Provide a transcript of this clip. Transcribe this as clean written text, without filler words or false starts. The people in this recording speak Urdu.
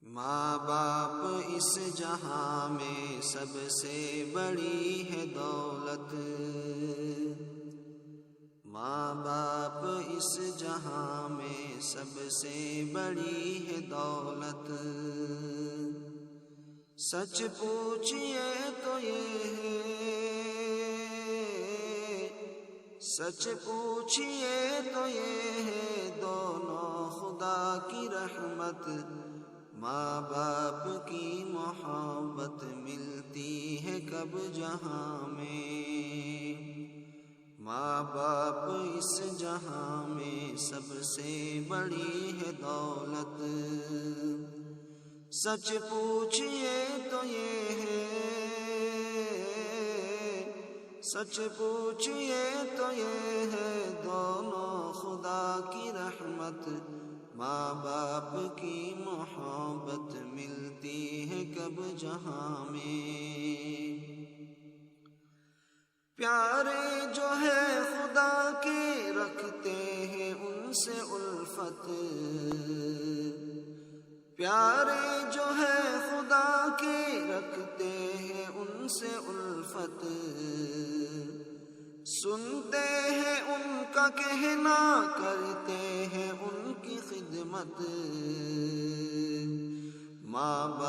ماں باپ اس جہاں میں سب سے بڑی ہے دولت، ماں باپ اس جہاں میں سب سے بڑی ہے دولت۔ سچ پوچھئے تو یہ ہے، سچ پوچھئے تو یہ ہے دونوں خدا کی رحمت۔ ماں باپ کی محبت ملتی ہے کب جہاں میں، ماں باپ اس جہاں میں سب سے بڑی ہے دولت۔ سچ پوچھئے تو یہ ہے، سچ پوچھئے تو یہ ہے دونوں خدا کی رحمت۔ ماں باپ کی محبت ملتی ہے کب جہاں میں۔ پیارے جو ہے خدا کے رکھتے ہیں ان سے الفت، پیارے جو ہے خدا کے رکھتے ہیں ان سے الفت۔ سنتے ہیں ان کا کہنا، کرتے ہیں ان کی خدمت۔ ماں باپ